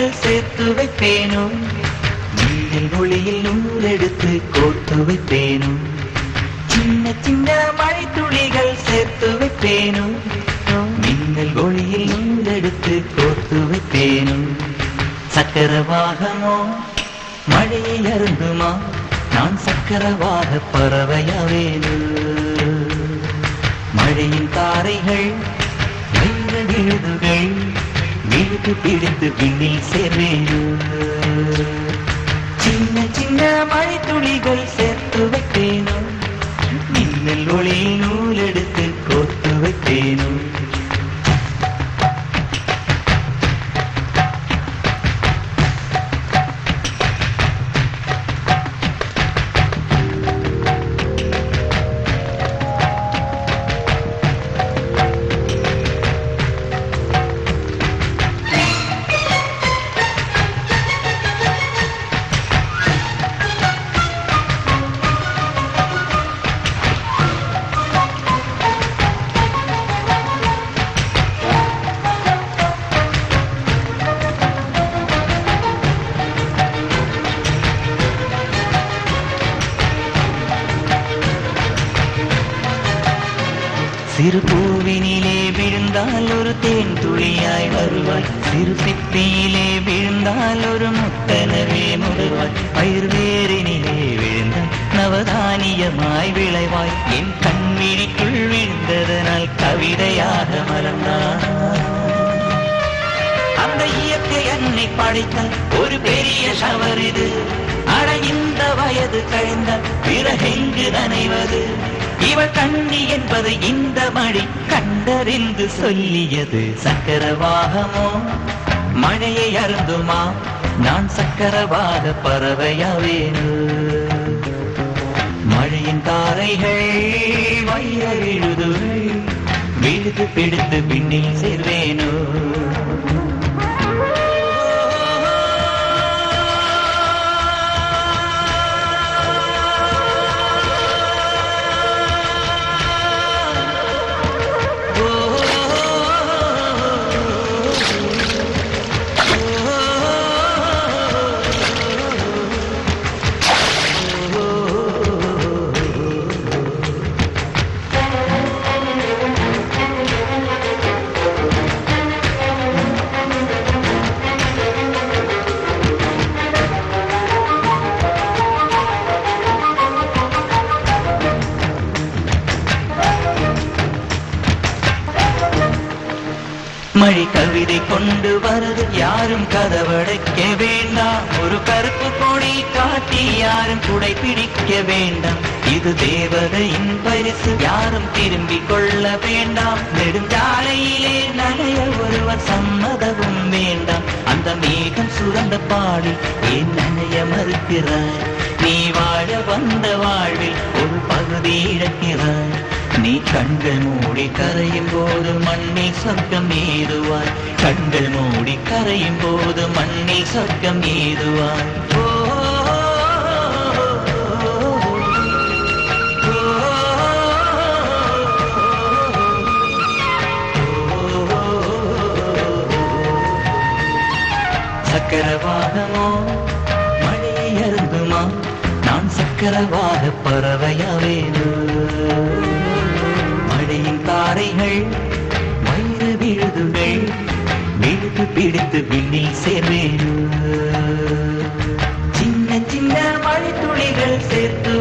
துளிகள் சேர்த்து வைப்பேனோ, மின்னல் ஒளியில் நூலெடுத்து கோர்த்து வைப்பேனோ, சின்ன சின்ன மழை துளிகள் சேர்த்து வைப்பேனோ, மின்னல் ஒளியில் நூலெடுத்து கோர்த்து வைப்பேனோ. சக்கரவாகமோ மழையை அருந்துமா, நான் சக்கரவாக பறவையாவேனோ. மழையின் தாரைகள் வைர விழுதுகள் விழுது பிடித்து விண்ணில் சேர்வேனோ. சின்ன சின்ன மழை துளிகள் சேர்த்து வைப்பேனோ, மின்னல் ஒளியில் நூலெடுத்து கோர்த்து வைப்பேனோ. சிறு பூவினிலே விழுந்தால் ஒரு தேன் துளியாய் வருவாய், சிறு சிப்பியிலே விழுந்தால் ஒரு முத்தனவே முடுவாய், பயிர்வேரினிலே விழுந்தால் நவதானியமாய் விளைவாய். என் கண்விழிக்குள் விழுந்ததனால் கவிதையாக மலர்ந்தாய். அந்த இயற்கை என்னை படைத்தால் ஒரு பெரிய ஷவர் இது. அட இந்த வயது கழிந்தால் பிறகெங்கு நனைவது. இவள் கண்ணி என்பதை இந்த மழை கண்டறிந்து சொல்லியது. சக்கரவாகமோ மழையை அருந்துமா, நான் சக்கரவாக பறவையாவேனோ. மழையின் தாரைகள் வைர விழுதுகள் விழுது பிடித்து பின்னில் சேர்வேனோ. மழை கவிதை கொண்டு வருது, யாரும் கதவடைக்க வேண்டாம். ஒரு கருப்பு கொடி காட்டி யாரும் குடை பிடிக்க வேண்டாம். இது தேவதையின் பரிசு, யாரும் திரும்பிக் கொள்ள வேண்டாம். நெடுஞ்சாலையிலே நனைய ஒருவர் சம்மதமும் வேண்டாம். அந்த மேகம் சுரந்த பாடி ஏன் நனைய மறுக்கிறாய்? நீ வாழ வந்த வாழ்வில் ஒரு பகுதி இழக்கிறாய். நீ கண்கள் மூடி கரையும் போது மண்ணில் சொர்க்கம் ஏதுவாய். கண்கள் மூடி கரையும் போது மண்ணில் சொர்க்கம் ஏதுவாய். சக்கரவாகமோ மழையை அருந்துமா, நான் சக்கரவாக பறவையாவேனோ. மழையின் தாரைகள் வைர விழுதுகள் விழுது பிடித்து விண்ணில் சேர்வேனோ. சின்ன சின்ன மழை துளிகள் சேர்த்து